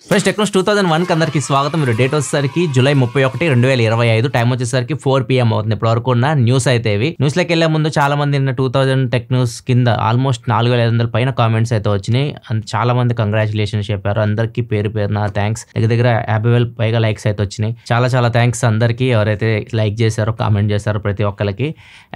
Friends Technos 2001 అందరికి స్వాగతం. మీరు డేట్ వచ్చేసరికి జూలై 31, 2025. టైం వచ్చేసరికి 4 PM అవుతుంది. ఇప్పటి వరకు ఉన్న న్యూస్ అయితే ఇవి. న్యూస్ లోకి వెళ్లే ముందు చాలా మంది 2000 టెక్ న్యూస్ కింద ఆల్మోస్ట్ 4500 పైన కామెంట్స్ అయితే వచ్చినాయి. చాలా మంది కంగ్రాచులేషన్స్ చెప్పారు. అందరికి పేరు పేరున థ్యాంక్స్. దగ్గర 50,000 పైగా లైక్స్ అయితే వచ్చినాయి. చాలా థ్యాంక్స్ అందరికి ఎవరైతే లైక్ చేశారో కామెంట్ చేశారో ప్రతి ఒక్కరికి.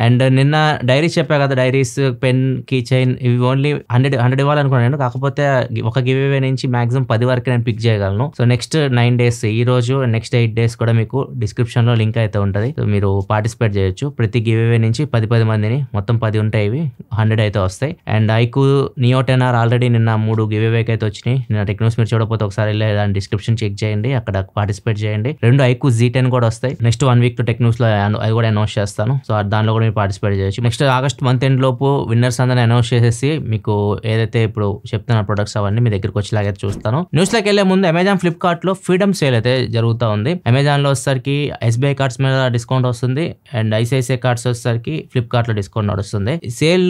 అండ్ నిన్న డైరీస్ చెప్పా కదా, డైరీస్, పెన్, కీ చైన్ ఇవి ఓన్లీ 100 ఇవ్వాలనుకున్నాను. కాకపోతే ఒక గివ్ అవే నుంచి మాక్సిమం 10 వరకు నేను పిక్ చేయగలను. సో నెక్స్ట్ 9 days ఈ రోజు నెక్స్ట్ 8 days కూడా మీకు డిస్క్రిప్షన్ లో లింక్ అయితే ఉంటది. సో మీరు పార్టిసిపేట్ చేయొచ్చు. ప్రతి గివ్ అవే నుంచి 10 మందిని, మొత్తం 10 ఉంటాయి. ఇవి 100 అయితే వస్తాయి. And iQOO neo 10R already నిన్న 3 గివ్ అవేకి అయితే వచ్చినాయి. నిన్న టెక్నోస్ మీరు చూడకపోతే ఒకసారి దాని డిస్క్రిప్షన్ చెక్ చేయండి, అక్కడ పార్టిసిపేట్ చేయండి. 2 ఐకు Z10 కూడా వస్తాయి. నెక్స్ట్ 1 week టు టెక్నోస్ లో అది కూడా అనౌన్స్ చేస్తాను. సో దానిలో కూడా మీరు పార్టిసిపేట్ చేయొచ్చు. నెక్స్ట్ ఆగస్ట్ మంత్ ఎండ్ లోపు విన్నర్స్ అందరిని అనౌన్స్ చేసేసి మీకు ఏదైతే ఇప్పుడు చెప్తున్న ప్రొడక్ట్స్ అవన్నీ మీ దగ్గరకు వచ్చేలాగైతే చూస్తాను. న్యూస్ లోకి వెళ్లే ముందు అమెజాన్, ఫ్లిప్కార్ట్ లో ఫ్రీడమ్ సేల్ అయితే జరుగుతూ ఉంది. అమెజాన్ లో వచ్చేసరికి SBI కార్డ్స్ మీద డిస్కౌంట్ వస్తుంది. అండ్ ICICI కార్డ్స్ వచ్చేసరికి ఫ్లిప్కార్ట్ లో డిస్కౌంట్ నడుస్తుంది. సేల్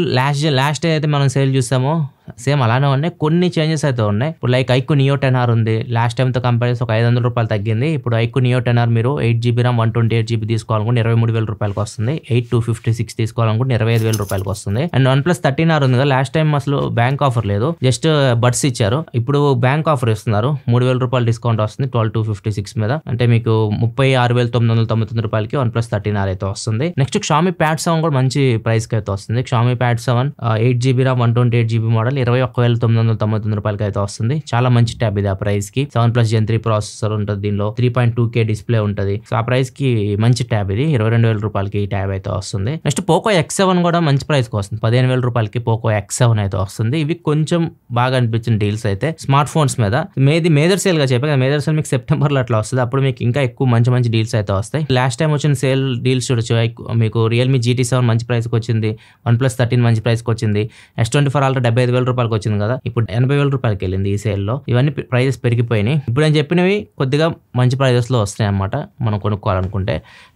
లాస్ట్ అయితే మనం సేల్ చూసామో సేమ్ అలానే ఉన్నాయి. కొన్ని చేంజెస్ అయితే ఉన్నాయి. ఇప్పుడు లైక్ ఐకు నియో 10R ఉంది. లాస్ట్ టైం తో కంపేర్ చేసి ఒక 500 రూపాయలు తగ్గింది. ఇప్పుడు ఐకు నియో 10R మీరు 8GB RAM 128GB తీసుకోవాలనుకుంటే 23,000 రూపాయలకు వస్తుంది. 8256 తీసుకోవాలనుకుంటే 25,000 రూపాయలకు వస్తుంది. అండ్ OnePlus 13R ఉంది కదా, లాస్ట్ టైం అసలు బ్యాంక్ ఆఫర్ లేదు, జస్ట్ బడ్స్ ఇచ్చారు. ఇప్పుడు బ్యాంక్ ఆఫర్ ఇస్తున్నారు. 3,000 రూపాయలు డిస్కౌంట్ వస్తుంది 12,256 మీద. అంటే మీకు 36,999 రూపాయలకి OnePlus 13R అయితే వస్తుంది. నెక్స్ట్ Xiaomi Pad 7 కూడా మంచి ప్రైస్ కి అయితే వస్తుంది. Xiaomi Pad 7 8GB RAM 128GB model 21,999 రూపాయలకి అయితే వస్తుంది. చాలా మంచి ట్యాబ్ ఇది. ఆ ప్రైస్ కి 7+ Gen 3 ప్రాసెసర్ ఉంటుంది. దీనిలో 3.2K డిస్ప్లే ఉంటుంది. సో ఆ ప్రైస్ కి మంచి ట్యాబ్ ఇది. 22,000 రూపాయలకి ఈ ట్యాబ్ అయితే వస్తుంది. నెక్స్ట్ Poco X7 కూడా మంచి ప్రైస్ కి వస్తుంది. 15,000 రూపాయలకి Poco X7 అయితే వస్తుంది. ఇవి కొంచెం బాగా అనిపించిన డీల్స్ అయితే స్మార్ట్ ఫోన్స్ మీద. మేజర్ సేల్ గా చెప్పాను. మేజర్ సేల్ మీకు సెప్టెంబర్ లో అట్లా వస్తుంది. అప్పుడు మీకు ఇంకా ఎక్కువ మంచి డీల్స్ అయితే వస్తాయి. లాస్ట్ టైం వచ్చిన సేల్ డీల్స్ చూడొచ్చు. మీకు Realme GT7 మంచి ప్రైస్ కి వచ్చింది. OnePlus 13 మంచి ప్రైస్ కి వచ్చింది. S24 ఆల్రెడీ 75,000 రూపాయలకి వచ్చింది కదా, ఇప్పుడు 80,000 రూపాయలకి వెళ్ళింది ఈ సేల్ లో. ఇవన్నీ ప్రైజెస్ పెరిగిపోయినాయి. ఇప్పుడు నేను చెప్పినవి కొద్దిగా మంచి ప్రైజెస్ లో వస్తాయి అన్నమాట మనం కొనుక్కోవాలనుకుంటే.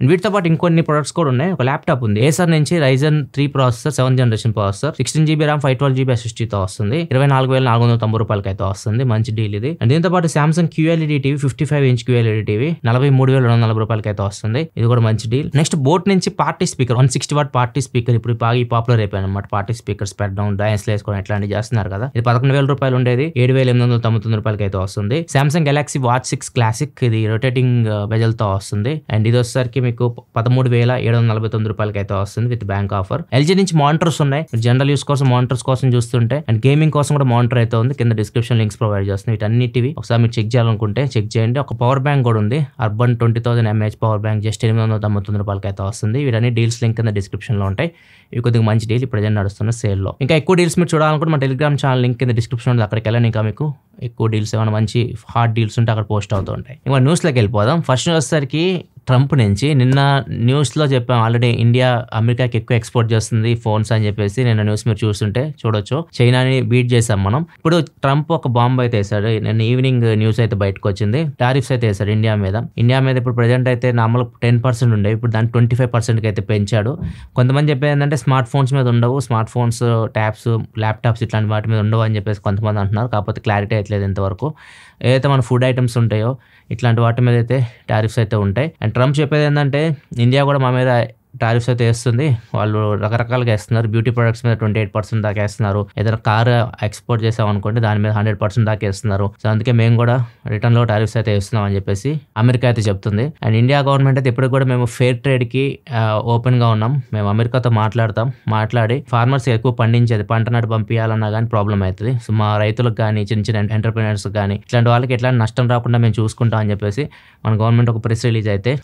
వీటితో పాటు ఇంకొన్ని ప్రొడక్ట్స్ కూడా ఉన్నాయి. ఒక ల్యాప్టాప్ ఉంది. Acer నుంచి Ryzen 3 processor, 7th generation processor, 16GB RAM 512GB SSD తో వస్తుంది. 24,490 రూపాయలకి అయితే వస్తుంది. మంచి డీల్ ఇది. అండ్ దీంతో పాటు Samsung QLED TV 55" QLED TV 43,240 రూపాయలకి అయితే వస్తుంది. ఇది కూడా మంచి డీల్. నెక్స్ట్ బోట్ నుంచి party speaker 160 what party speaker ఇప్పుడు బాగా పాపులర్ అయిపోయింది అనమాట. పార్టీ స్పీకర్స్ పెట్టడం, డాన్స్ వేసుకోవడం ఇట్లాంటివి చేస్తున్నారు కదా. ఇది 11,000 రూపాయలు ఉండేది 7,899 రూపాయలకి అయితే వస్తుంది. Samsung Galaxy Watch 6 Classic ఇది రొటేటింగ్ బెజల్ తో వస్తుంది. అండ్ ఇది వచ్చేసరికి మీకు 13,749 రూపాయలకి అయితే వస్తుంది విత్ బ్యాంక్ ఆఫర్. LG నుంచి మానిటర్స్ ఉన్నాయి. జనరల్ యూస్ కోసం మానిటర్స్ కోసం చూస్తుంటే అండ్ గేమింగ్ కోసం కూడా మానిటర్ అయితే ఉంది. కింద డిస్క్రిప్షన్ లింక్స్ ప్రొవైడ్ చేస్తుంది. వీటన్నిటివి ఒకసారి మీరు చెక్ చేయాలనుకుంటే చెక్ చేయండి. ఒక పవర్ బ్యాంక్ కూడా ఉంది. Urban 20,000 mAh power bank just 899 రూపాయలకి అయితే వస్తుంది. వీటన్ని డీల్స్ లింక్ కింద డిస్క్రిప్షన్ లో ఉంటాయి. ఇవి కొద్దిగా మంచి డీల్ ఇప్పుడు నడుస్తున్న సేల్ లో. ఇంకా ఎక్కువ డీల్స్ మీరు చూడాలనుకుంటే మా టెలిగ్రామ్ ఛానల్ లింక్ కింద డిస్క్రిప్షన్ ఉంది. అక్కడికి వెళ్ళండి. ఇంకా మీకు ఎక్కువ డీల్స్ ఏమైనా మంచి హాట్ డీల్స్ ఉంటే అక్కడ పోస్ట్ అవుతూ ఉంటాయి. ఇంకా న్యూస్లోకి వెళ్ళిపోదాం. ఫస్ట్ వచ్చేసరికి ట్రంప్ నుంచి నిన్న న్యూస్లో చెప్పాం ఆల్రెడీ, ఇండియా అమెరికాకి ఎక్కువ ఎక్స్పోర్ట్ చేస్తుంది ఫోన్స్ అని చెప్పేసి. నిన్న న్యూస్ మీరు చూస్తుంటే చూడొచ్చు. చైనాని బీట్ చేసాం మనం. ఇప్పుడు ట్రంప్ ఒక బాంబ్ అయితే వేసాడు. నిన్న ఈవినింగ్ న్యూస్ అయితే బయటకు వచ్చింది. టారిఫ్స్ అయితే వేసాడు ఇండియా మీద. ఇప్పుడు ప్రజెంట్ అయితే నార్మల్ 10% ఉండేవి, ఇప్పుడు దాన్ని 25% అయితే పెంచాడు. కొంతమంది చెప్పేది ఏంటంటే స్మార్ట్ ఫోన్స్ మీద ఉండవు, స్మార్ట్ ఫోన్స్, ట్యాబ్స్, ల్యాప్టాప్స్ ఇట్లాంటి వాటి మీద ఉండవు అని చెప్పేసి కొంతమంది అంటున్నారు. కాకపోతే క్లారిటీ అయితే ఇంతవరకు. ఏదైతే మన ఫుడ్ ఐటమ్స్ ఉంటాయో ఇట్లాంటి వాటి మీద అయితే టారిఫ్స్ అయితే ఉంటాయి. అండ్ ట్రంప్ చెప్పేది ఏంటంటే ఇండియా కూడా మా మీద టారిఫ్స్ అయితే వేస్తుంది. వాళ్ళు రకరకాలుగా వేస్తున్నారు. బ్యూటీ ప్రొడక్ట్స్ మీద 28% దాకా వేస్తున్నారు. ఏదైనా కార్ ఎక్స్పోర్ట్ చేసాం అనుకోండి దాని మీద 100% దాకా వేస్తున్నారు. సో అందుకే మేము కూడా రిటర్న్ లో టారిఫ్స్ అయితే వేస్తున్నాం అని చెప్పేసి అమెరికా అయితే చెప్తుంది. అండ్ ఇండియా గవర్నమెంట్ అయితే ఇప్పుడు కూడా మేము ఫెయిర్ ట్రేడ్ కి ఓపెన్ గా ఉన్నాం. మేము అమెరికాతో మాట్లాడి ఫార్మర్స్ ఎక్కువ పండించేది పంట నాటి పంపించాలన్నా కానీ ప్రాబ్లం అవుతుంది. సో మా రైతులకు కానీ చిన్న ఎంటర్ప్రినర్స్ కానీ ఇట్లాంటి వాళ్ళకి ఎట్లాంటి నష్టం రాకుండా మేము చూసుకుంటాం అని చెప్పేసి మన గవర్నమెంట్ ఒక ప్రెస్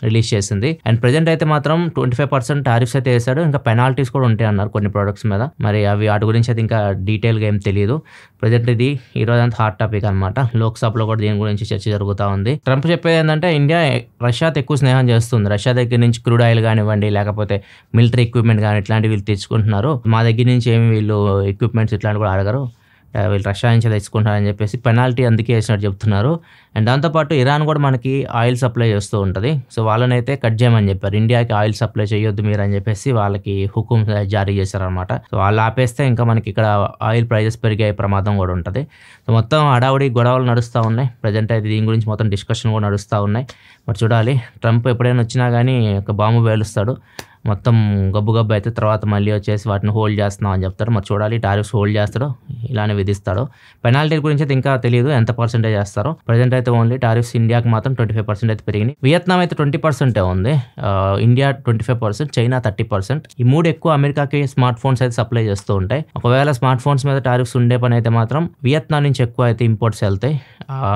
రిలీజ్ చేసింది. అండ్ ప్రెజెంట్ అయితే మాత్రం 25% టారిఫ్స్ అయితే వేసాడు. ఇంకా పెనాల్టీస్ కూడా ఉంటాయి అన్నారు కొన్ని ప్రొడక్ట్స్ మీద. మరి అవి వాటి గురించి అయితే ఇంకా డీటెయిల్గా ఏం తెలియదు. ప్రజెంట్ ఇది ఈ రోజు అంతా హాట్ టాపిక్ అనమాట. లోక్సభలో కూడా దీని గురించి చర్చ జరుగుతూ ఉంది. ట్రంప్ చెప్పేది ఏంటంటే ఇండియా రష్యాతో ఎక్కువ స్నేహం చేస్తుంది. రష్యా దగ్గర నుంచి క్రూడ్ ఆయిల్ కానివ్వండి, లేకపోతే మిలిటరీ ఎక్విప్మెంట్ కానీ ఇట్లాంటివి వీళ్ళు తెచ్చుకుంటున్నారు. మా దగ్గర నుంచి ఏమి వీళ్ళు ఎక్విప్మెంట్స్ ఇట్లాంటివి కూడా అడగరు. వీళ్ళు రష్యా నుంచి తెచ్చుకుంటారని చెప్పేసి పెనాల్టీ అందుకే వేసినట్టు చెప్తున్నారు. అండ్ దాంతోపాటు ఇరాన్ కూడా మనకి ఆయిల్ సప్లై చేస్తూ ఉంటుంది. సో వాళ్ళనైతే కట్ చేయమని చెప్పారు, ఇండియాకి ఆయిల్ సప్లై చేయొద్దు మీరు అని చెప్పేసి వాళ్ళకి హుకుం జారీ చేశారనమాట. సో వాళ్ళు ఆపేస్తే ఇంకా మనకి ఇక్కడ ఆయిల్ ప్రైజెస్ పెరిగే ప్రమాదం కూడా ఉంటుంది. సో మొత్తం హడావుడి గొడవలు నడుస్తూ ఉన్నాయి. ప్రజెంట్ అయితే దీని గురించి మొత్తం డిస్కషన్ కూడా నడుస్తూ ఉన్నాయి. మరి చూడాలి, ట్రంప్ ఎప్పుడైనా వచ్చినా కానీ ఒక బాంబు పేలుస్తాడు, మొత్తం గబ్బు అయితే తర్వాత మళ్ళీ వచ్చేసి వాటిని హోల్డ్ చేస్తున్నాం అని చెప్తారు. మరి చూడాలి, టారిఫ్స్ హోల్డ్ చేస్తాడో ఇలానే విధిస్తాడో. పెనాల్టీ గురించి అయితే ఇంకా తెలియదు ఎంత పర్సెంటేజ్ చేస్తారో. ప్రజెంట్ అయితే ఓన్లీ టారిఫ్స్ ఇండియాకి మాత్రం 25% అయితే పెరిగినాయి. వియత్నాం అయితే 20% ఉంది, ఇండియా 25%, చైనా 30%. ఈ మూడు ఎక్కువ అమెరికాకి స్మార్ట్ ఫోన్స్ అయితే సప్లై చేస్తూ ఉంటాయి. ఒకవేళ స్మార్ట్ ఫోన్స్ మీద టారిఫ్స్ ఉండే పని అయితే మాత్రం వియత్నాం నుంచి ఎక్కువ అయితే ఇంపోర్ట్స్ వెళ్తాయి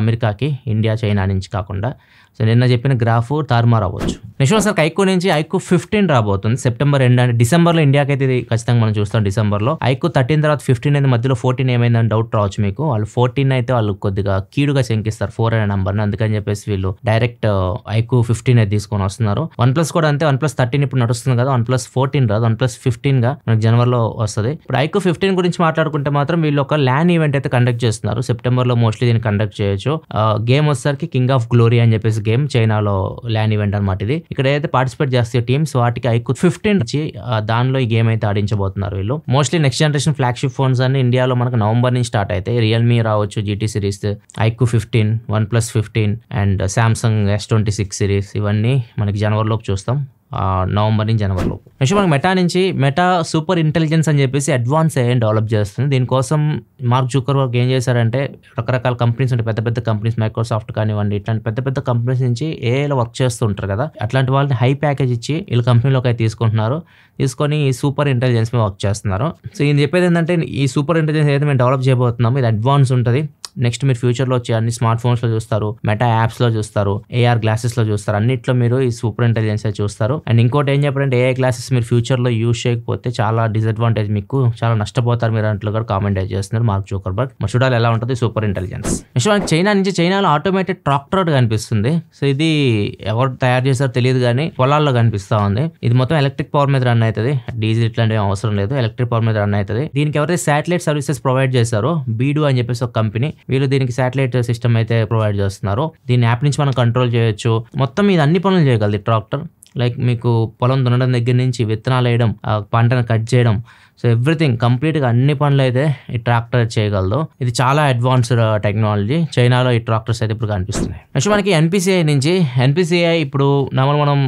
అమెరికాకి, ఇండియా చైనా నుంచి కాకుండా. సో నిన్న చెప్పిన గ్రాఫ్ తారుమారు అవ్వచ్చు. నెక్స్ట్ సార్ ఐక్యూ నుంచి ఐక్యూ 15 రాబోతుంది సెప్టెంబర్ ఎండ్. అంటే డిసెంబర్లో ఇండియాకి అయితే ఇది ఖచ్చితంగా మనం చూస్తాం. డిసెంబర్లో ఐక్యూ 13 తర్వాత 15 అయితే మధ్యలో 14 ఏమైందని డౌట్ రావచ్చు మీకు. వాళ్ళు 14 అయితే వాళ్ళు కొద్దిగా కీడుగా శంకిస్తారు 4 అనే నెంబర్ని, అందుకని చెప్పేసి వీళ్ళు డైరెక్ట్ ఐక్యూ 15 అయితే తీసుకొని వస్తున్నారు. OnePlus కూడా అంతే, OnePlus 13 ఇప్పుడు నడుస్తుంది కదా, OnePlus 14 రాదు, OnePlus 15 గా మనకి జనవరిలో వస్తుంది. ఇప్పుడు ఐక్యూ 15 గురించి మాట్లాడుకుంటే మాత్రం వీళ్ళు ఒక ల్యాన్ ఈవెంట్ అయితే కండక్ట్ చేస్తున్నారు సెప్టెంబర్లో. మోస్ట్లీ దీన్ని కండక్ట్ చేయొచ్చు. గేమ్ వచ్చేసరికి కింగ్ ఆఫ్ గ్లోరీ అని చెప్పేసి గేమ్, చైనాలో ల్యాన్ ఈవెంట్ అనమాట ఇది. ఇక్కడ ఏదైతే పార్టిసిపేట్ చేస్తే టీమ్స్ వాటికి ఐక్యూ 15 ఇచ్చి దానిలో ఈ గేమ్ అయితే ఆడించబోతున్నారు వీళ్ళు. Mostly next generation flagship phones అన్ని ఇండియాలో మనకు నవంబర్ నుంచి స్టార్ట్ అయితే రియల్మీ రావచ్చు, GT series, iQOO 15, OnePlus 15 and Samsung S26 series, ఇవన్నీ మనకి జనవరిలోకి చూస్తాం, నవంబర్ నుంచి జనవరిలో. నెక్స్ట్ మనకి మెటా నుంచి మెటా సూపర్ ఇంటెలిజెన్స్ అని చెప్పేసి అడ్వాన్స్ AI డెవలప్ చేస్తుంది. దీనికోసం మార్క్ జుకర్బర్గ్ ఏం చేశారంటే రకరకాల కంపెనీస్ ఉంటాయి, పెద్ద పెద్ద కంపెనీస్, మైక్రోసాఫ్ట్ కానివ్వండి, ఇట్లాంటి పెద్ద పెద్ద కంపెనీస్ నుంచి ఏఐలో వర్క్ చేస్తూ ఉంటారు కదా, అట్లాంటి వాళ్ళని హై ప్యాకేజ్ ఇచ్చి వీళ్ళు కంపెనీలోకి అయితే తీసుకుంటున్నారు. తీసుకొని ఈ సూపర్ ఇంటెలిజెన్స్ మీద వర్క్ చేస్తున్నారు. సో ఇది చెప్పేది ఏంటంటే ఈ సూపర్ ఇంటెలిజెన్స్ ఏదైతే మేము డెవలప్ చేయబోతున్నామో ఇది అడ్వాన్స్ ఉంటుంది. నెక్స్ట్ మీరు ఫ్యూచర్లో వచ్చి అన్ని స్మార్ట్ ఫోన్స్లో చూస్తారు, మెటా యాప్స్లో చూస్తారు, AR గ్లాసెస్లో చూస్తారు, అన్నిట్లో మీరు ఈ సూపర్ ఇంటెలిజెన్స్ చూస్తారు. అండ్ ఇంకోటి ఏం చెప్పారంటే AI గ్లాసెస్ మీరు ఫ్యూచర్లో యూజ్ చేయకపోతే చాలా డిసడ్వాంటేజ్, మీకు చాలా నష్టపోతారు మీరు అంట్లో కూడా కామెంట్ చేస్తున్నారు మార్క్ జుకర్బర్గ్. మరి చూడాలి ఎలా ఉంటుంది సూపర్ ఇంటెలిజెన్స్. నెక్స్ట్ మనకి చైనా నుంచి, చైనాలో ఆటోమేటెడ్ ట్రాక్టర్ కనిపిస్తుంది. సో ఇది ఎవరు తయారు చేస్తారో తెలియదు కానీ పొలాల్లో కనిపిస్తూ ఉంది. ఇది మొత్తం ఎలక్ట్రిక్ పవర్ మీద రన్ అవుతుంది, డీజిల్ ఇట్లాంటివి అవసరం లేదు, ఎలక్ట్రిక్ పవర్ మీద రన్ అవుతుంది. దీనికి ఎవరైతే శాటిలైట్ సర్వీసెస్ ప్రొవైడ్ చేశారో బీడు అని చెప్పేసి ఒక కంపెనీ, వీళ్ళు దీనికి శాటిలైట్ సిస్టమ్ అయితే ప్రొవైడ్ చేస్తున్నారు. దీని యాప్ నుంచి మనం కంట్రోల్ చేయొచ్చు. మొత్తం ఇది అన్ని పనులు చేయగలదు ట్రాక్టర్. లైక్ మీకు పొలం దున్నడం దగ్గర నుంచి విత్తనాలు వేయడం, పంటను కట్ చేయడం, సో ఎవ్రీథింగ్ కంప్లీట్గా అన్ని పనులు అయితే ఈ ట్రాక్టర్ చేయగలదు. ఇది చాలా అడ్వాన్స్డ్ టెక్నాలజీ. చైనాలో ఈ ట్రాక్టర్స్ అయితే ఇప్పుడు కనిపిస్తున్నాయి. నెక్స్ట్ మనకి NPCI నుంచి, NPCI ఇప్పుడు మనం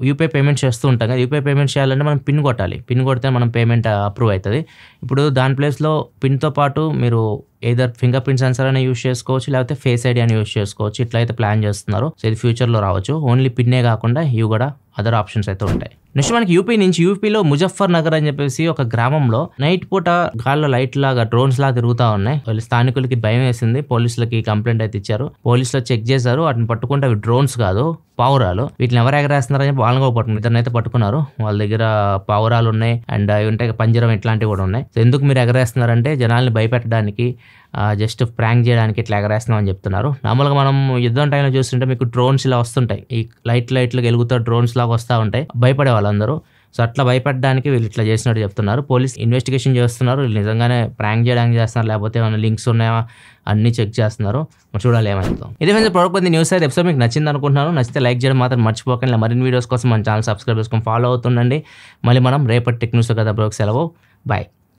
యూపీఐ పేమెంట్ చేస్తూ ఉంటాం కదా, యూపీఐ పేమెంట్ చేయాలంటే మనం పిన్ కొట్టాలి, పిన్ కొడితే మనం పేమెంట్ అప్రూవ్ అవుతుంది. ఇప్పుడు దాని ప్లేస్లో పిన్తో పాటు మీరు ఏదర్ ఫింగర్ ప్రింట్ సెన్సర్ అని యూస్ చేసుకోవచ్చు, లేకపోతే ఫేస్ ఐడి అని యూస్ చేసుకోవచ్చు. ఇట్లా అయితే ప్లాన్ చేస్తున్నారు. సో ఇది ఫ్యూచర్లో రావచ్చు. ఓన్లీ పిన్నే కాకుండా ఇవి కూడా అదర్ ఆప్షన్స్ అయితే ఉంటాయి. నెక్స్ట్ మనకి యూపీ నుంచి, యూపీలో ముజఫర్ నగర్ అని చెప్పేసి ఒక గ్రామంలో నైట్ పూట గాల్లో లైట్ లాగా డ్రోన్స్ లాగా తిరుగుతూ ఉన్నాయి. వాళ్ళు స్థానికులకి భయం వేసింది, పోలీసులకి కంప్లైంట్ అయితే ఇచ్చారు. పోలీసులు చెక్ చేశారు, వాటిని పట్టుకుంటే అవి డ్రోన్స్ కాదు, పావురాలు. వీటిని ఎవరు ఎగరేస్తున్నారని చెప్పి వాళ్ళని కూడా పట్టుకున్నారు. ఇద్దరిని అయితే పట్టుకున్నారు. వాళ్ళ దగ్గర పావురాలు ఉన్నాయి అండ్ అవి ఉంటాయి పంజరం, ఇట్లాంటివి కూడా ఉన్నాయి. సో ఎందుకు మీరు ఎగరేస్తున్నారంటే జనాల్ని భయపెట్టడానికి, జస్ట్ ప్రాంక్ చేయడానికి ఇట్లా ఎగరేస్తున్నాం అని చెప్తున్నారు. నార్మల్గా మనం యుద్ధం టైంలో చూస్తుంటే మీకు డ్రోన్స్ ఇలా వస్తుంటాయి, ఈ లైట్లు వెలుగుతో డ్రోన్స్ లాగా వస్తూ ఉంటాయి, భయపడే వాళ్ళందరూ. సో అట్లా భయపడడానికి వీళ్ళు ఇట్లా చేసినట్టు చెప్తున్నారు. పోలీస్ ఇన్వెస్టిగేషన్ చేస్తున్నారు, వీళ్ళు నిజంగానే ప్రాంక్ చేయడానికి చేస్తున్నారు లేకపోతే ఏమైనా లింక్స్ ఉన్నాయా అన్ని చెక్ చేస్తున్నారు. చూడాలి ఏమవుతుందో. ఇది ఫ్రెండ్స్ ప్రోడక్ట్ పొంది న్యూస్ అయితే ఎపిసోడ్ మీకు నచ్చింది అనుకుంటున్నాను. నచ్చితే లైక్ చేయడం మాత్రం మర్చిపోకండి. మరిన్ని వీడియోస్ కోసం మన ఛానల్ సబ్స్క్రైబ్ చేసుకొని ఫాలో అవుతుండండి. మళ్ళీ మనం రేపటి టెక్ న్యూస్ కదా బ్రోక్ సెలవు. బాయ్.